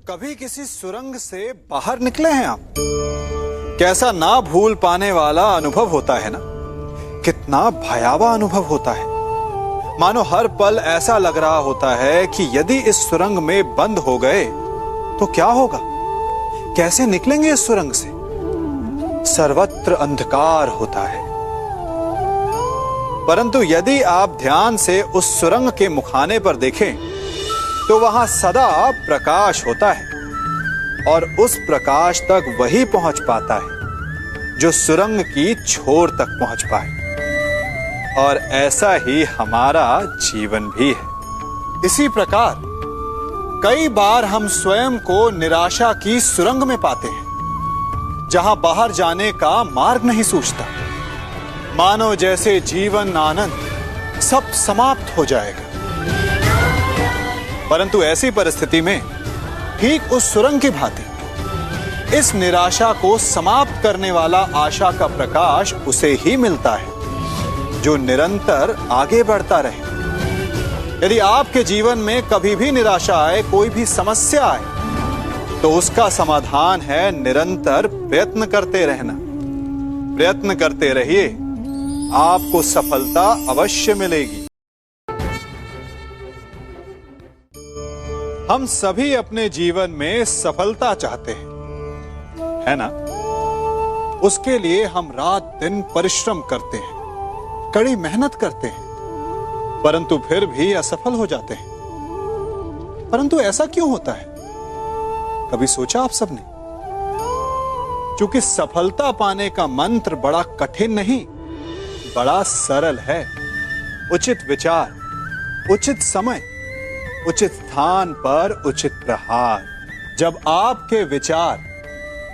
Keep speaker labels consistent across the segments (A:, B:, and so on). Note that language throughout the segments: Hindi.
A: कभी किसी सुरंग से बाहर निकले हैं आप? कैसा ना भूल पाने वाला अनुभव होता है ना। कितना भयावह अनुभव होता है। मानो हर पल ऐसा लग रहा होता है कि यदि इस सुरंग में बंद हो गए तो क्या होगा, कैसे निकलेंगे इस सुरंग से। सर्वत्र अंधकार होता है। परंतु यदि आप ध्यान से उस सुरंग के मुखाने पर देखें तो वहां सदा प्रकाश होता है और उस प्रकाश तक वही पहुंच पाता है जो सुरंग की छोर तक पहुंच पाए। और ऐसा ही हमारा जीवन भी है। इसी प्रकार कई बार हम स्वयं को निराशा की सुरंग में पाते हैं, जहां बाहर जाने का मार्ग नहीं सूझता। मानो जैसे जीवन आनंद सब समाप्त हो जाएगा। परंतु ऐसी परिस्थिति में ठीक उस सुरंग की भांति इस निराशा को समाप्त करने वाला आशा का प्रकाश उसे ही मिलता है जो निरंतर आगे बढ़ता रहे। यदि आपके जीवन में कभी भी निराशा आए, कोई भी समस्या आए, तो उसका समाधान है निरंतर प्रयत्न करते रहना। प्रयत्न करते रहिए, आपको सफलता अवश्य मिलेगी। हम सभी अपने जीवन में सफलता चाहते हैं, है ना? उसके लिए हम रात दिन परिश्रम करते हैं, कड़ी मेहनत करते हैं, परंतु फिर भी असफल हो जाते हैं। परंतु ऐसा क्यों होता है? कभी सोचा आप सबने? क्योंकि सफलता पाने का मंत्र बड़ा कठिन नहीं, बड़ा सरल है। उचित विचार, उचित समय, उचित स्थान पर उचित प्रहार। जब आपके विचार,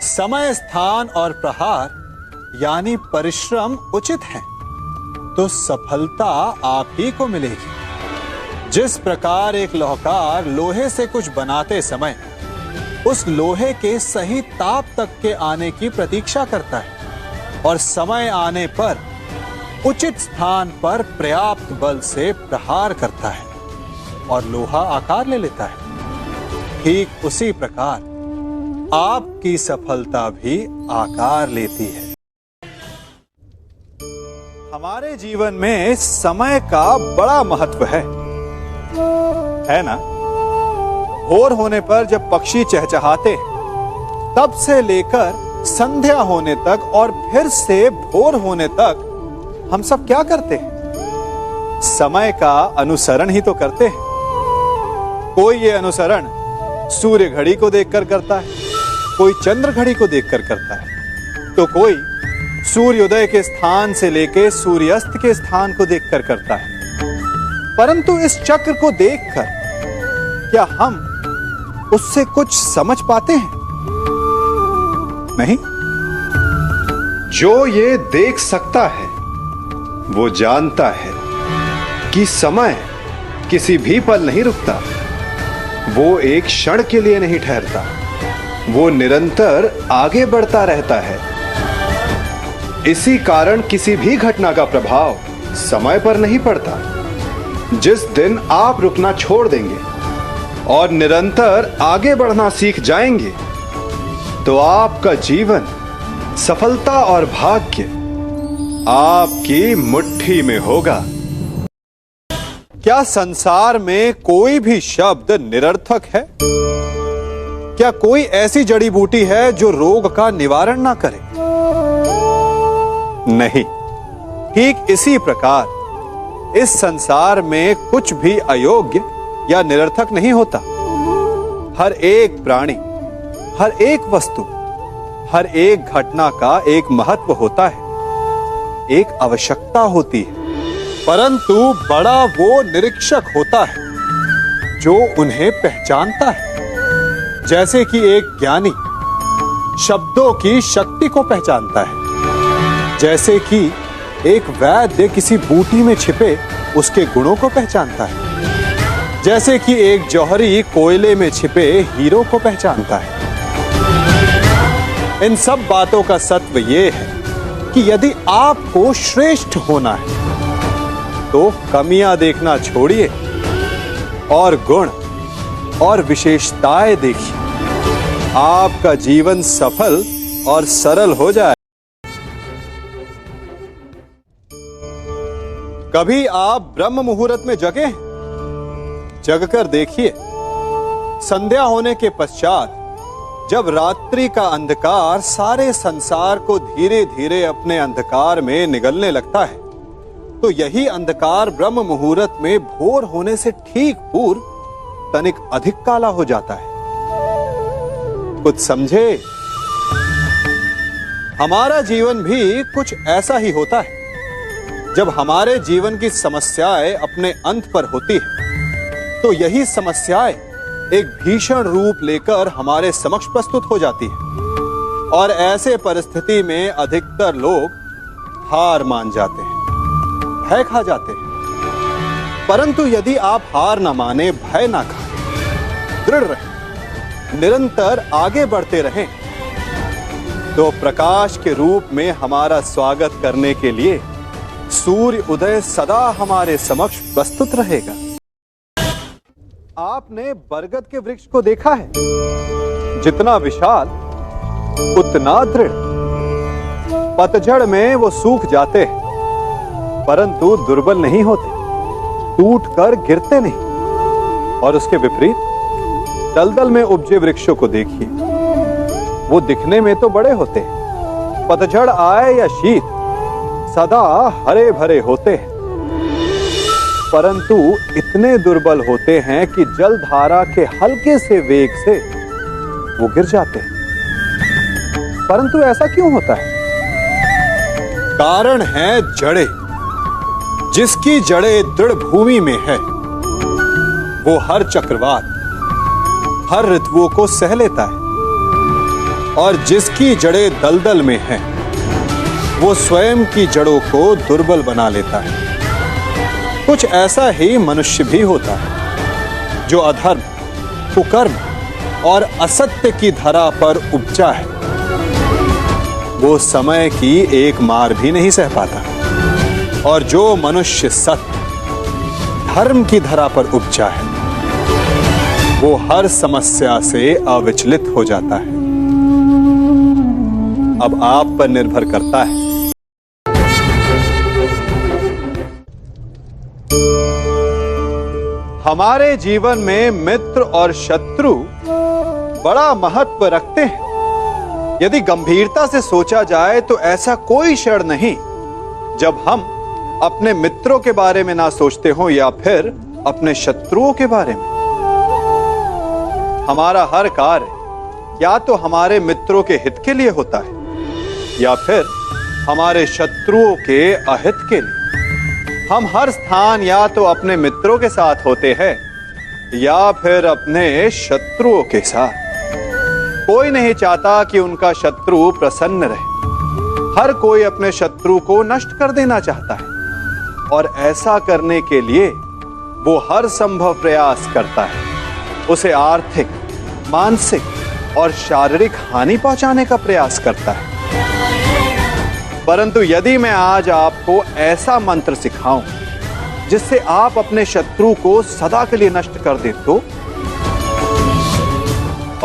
A: समय, स्थान और प्रहार यानी परिश्रम उचित हैं, तो सफलता आप ही को मिलेगी। जिस प्रकार एक लोहार लोहे से कुछ बनाते समय उस लोहे के सही ताप तक के आने की प्रतीक्षा करता है और समय आने पर उचित स्थान पर पर्याप्त बल से प्रहार करता है और लोहा आकार ले लेता है, ठीक उसी प्रकार आपकी सफलता भी आकार लेती है। हमारे जीवन में समय का बड़ा महत्व है ना? भोर होने पर जब पक्षी चहचहाते तब से लेकर संध्या होने तक और फिर से भोर होने तक हम सब क्या करते हैं? समय का अनुसरण ही तो करते हैं। कोई ये अनुसरण सूर्य घड़ी को देखकर करता है, कोई चंद्र घड़ी को देखकर करता है, तो कोई सूर्योदय के स्थान से लेकर सूर्यास्त के स्थान को देखकर करता है। परंतु इस चक्र को देखकर क्या हम उससे कुछ समझ पाते हैं? नहीं।
B: जो ये देख सकता है वो जानता है कि समय किसी भी पल नहीं रुकता, वो एक क्षण के लिए नहीं ठहरता, वो निरंतर आगे बढ़ता रहता है। इसी कारण किसी भी घटना का प्रभाव समय पर नहीं पड़ता। जिस दिन आप रुकना छोड़ देंगे और निरंतर आगे बढ़ना सीख जाएंगे तो आपका जीवन, सफलता और भाग्य आपकी मुट्ठी में होगा।
A: क्या संसार में कोई भी शब्द निरर्थक है? क्या कोई ऐसी जड़ी बूटी है जो रोग का निवारण ना करे? नहीं। ठीक इसी प्रकार इस संसार में कुछ भी अयोग्य या निरर्थक नहीं होता। हर एक प्राणी, हर एक वस्तु, हर एक घटना का एक महत्व होता है, एक आवश्यकता होती है। परंतु बड़ा वो निरीक्षक होता है जो उन्हें पहचानता है। जैसे कि एक ज्ञानी शब्दों की शक्ति को पहचानता है, जैसे कि एक वैद्य किसी बूटी में छिपे उसके गुणों को पहचानता है, जैसे कि एक जौहरी कोयले में छिपे हीरो को पहचानता है। इन सब बातों का सत्व ये है कि यदि आपको श्रेष्ठ होना है तो कमियां देखना छोड़िए और गुण और विशेषताएं देखिए। आपका जीवन सफल और सरल हो जाए। कभी आप ब्रह्म मुहूर्त में जगे? जगकर देखिए, संध्या होने के पश्चात जब रात्रि का अंधकार सारे संसार को धीरे धीरे अपने अंधकार में निगलने लगता है, तो यही अंधकार ब्रह्म मुहूर्त में भोर होने से ठीक पूर्व तनिक अधिक काला हो जाता है। कुछ समझे? हमारा जीवन भी कुछ ऐसा ही होता है। जब हमारे जीवन की समस्याएं अपने अंत पर होती है, तो यही समस्याएं एक भीषण रूप लेकर हमारे समक्ष प्रस्तुत हो जाती है और ऐसे परिस्थिति में अधिकतर लोग हार मान जाते हैं, भय खा जाते हैं। परंतु यदि आप हार ना माने, भय ना खाएं, दृढ़ रहें, निरंतर आगे बढ़ते रहें, तो प्रकाश के रूप में हमारा स्वागत करने के लिए सूर्य उदय सदा हमारे समक्ष प्रस्तुत रहेगा। आपने बरगद के वृक्ष को देखा है? जितना विशाल उतना दृढ़। पतझड़ में वो सूख जाते हैं, परंतु दुर्बल नहीं होते, टूटकर गिरते नहीं। और उसके विपरीत दलदल में उपजे वृक्षों को देखिए, वो दिखने में तो बड़े होते हैं, पतझड़ आए या शीत सदा हरे भरे होते हैं, परंतु इतने दुर्बल होते हैं कि जल धारा के हल्के से वेग से वो गिर जाते हैं। परंतु ऐसा क्यों होता है? कारण है जड़ें। जिसकी जड़ें दृढ़ भूमि में है, वो हर चक्रवात, हर ऋतुओं को सह लेता है, और जिसकी जड़ें दलदल में है, वो स्वयं की जड़ों को दुर्बल बना लेता है। कुछ ऐसा ही मनुष्य भी होता है, जो अधर्म, कुकर्म और असत्य की धरा पर उपजा है। वो समय की एक मार भी नहीं सह पाता, और जो मनुष्य सत्य, धर्म की धरा पर उपजा है, वो हर समस्या से अविचलित हो जाता है। अब आप पर निर्भर करता है। हमारे जीवन में मित्र और शत्रु बड़ा महत्व रखते हैं। यदि गंभीरता से सोचा जाए तो ऐसा कोई क्षण नहीं जब हम अपने मित्रों के बारे में ना सोचते हो या फिर अपने शत्रुओं के बारे में। हमारा हर कार्य या तो हमारे मित्रों के हित के लिए होता है या फिर हमारे शत्रुओं के अहित के लिए। हम हर स्थान या तो अपने मित्रों के साथ होते हैं या फिर अपने शत्रुओं के साथ। कोई नहीं चाहता कि उनका शत्रु प्रसन्न रहे। हर कोई अपने शत्रु को नष्ट कर देना चाहता है, और ऐसा करने के लिए वो हर संभव प्रयास करता है। उसे आर्थिक, मानसिक और शारीरिक हानि पहुंचाने का प्रयास करता है। परंतु यदि मैं आज आपको ऐसा मंत्र सिखाऊं जिससे आप अपने शत्रु को सदा के लिए नष्ट कर दे तो,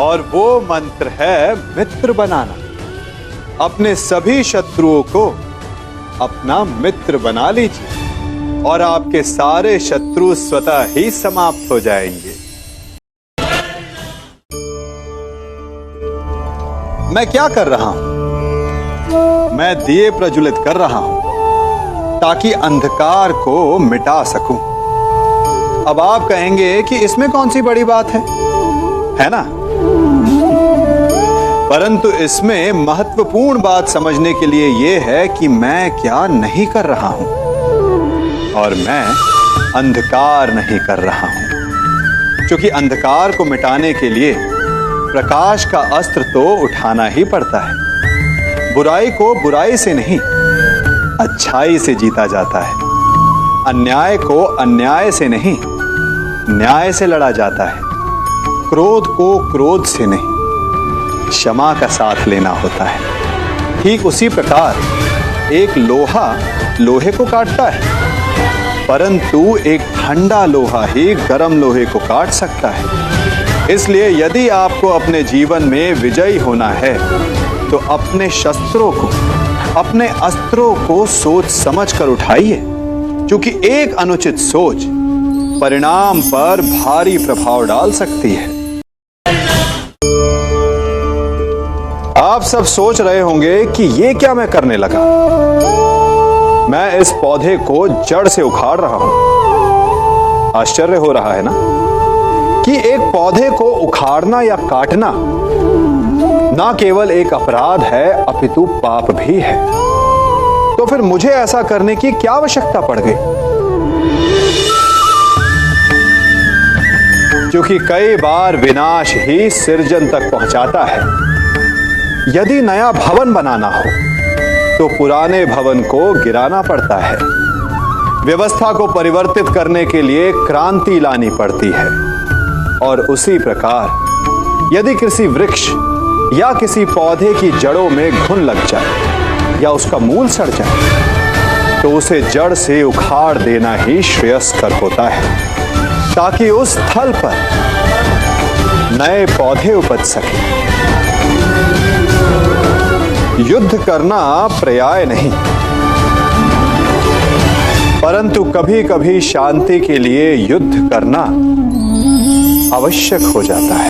A: और वो मंत्र है मित्र बनाना। अपने सभी शत्रुओं को अपना मित्र बना लीजिए और आपके सारे शत्रु स्वतः ही समाप्त हो जाएंगे। मैं क्या कर रहा हूं? मैं दिए प्रज्वलित कर रहा हूं ताकि अंधकार को मिटा सकूं। अब आप कहेंगे कि इसमें कौन सी बड़ी बात है ना? परंतु इसमें महत्वपूर्ण बात समझने के लिए यह है कि मैं क्या नहीं कर रहा हूं, और मैं अंधकार नहीं कर रहा हूं। क्योंकि अंधकार को मिटाने के लिए प्रकाश का अस्त्र तो उठाना ही पड़ता है। बुराई को बुराई से नहीं, अच्छाई से जीता जाता है। अन्याय को अन्याय से नहीं, न्याय से लड़ा जाता है। क्रोध को क्रोध से नहीं, क्षमा का साथ लेना होता है। ठीक उसी प्रकार एक लोहा लोहे को काटता है, परंतु एक ठंडा लोहा ही गर्म लोहे को काट सकता है। इसलिए यदि आपको अपने जीवन में विजयी होना है तो अपने शस्त्रों को, अपने अस्त्रों को सोच समझ कर उठाइए, क्योंकि एक अनुचित सोच परिणाम पर भारी प्रभाव डाल सकती है। आप सब सोच रहे होंगे कि ये क्या मैं करने लगा। मैं इस पौधे को जड़ से उखाड़ रहा हूं। आश्चर्य हो रहा है ना कि एक पौधे को उखाड़ना या काटना ना केवल एक अपराध है अपितु पाप भी है। तो फिर मुझे ऐसा करने की क्या आवश्यकता पड़ गई? क्योंकि कई बार विनाश ही सृजन तक पहुंचाता है। यदि नया भवन बनाना हो तो पुराने भवन को गिराना पड़ता है। व्यवस्था को परिवर्तित करने के लिए क्रांति लानी पड़ती है। और उसी प्रकार यदि किसी वृक्ष या किसी पौधे की जड़ों में घुन लग जाए या उसका मूल सड़ जाए तो उसे जड़ से उखाड़ देना ही श्रेयस्कर होता है, ताकि उस स्थल पर नए पौधे उपज सके। युद्ध करना पर्याय नहीं, परंतु कभी कभी शांति के लिए युद्ध करना आवश्यक हो जाता है।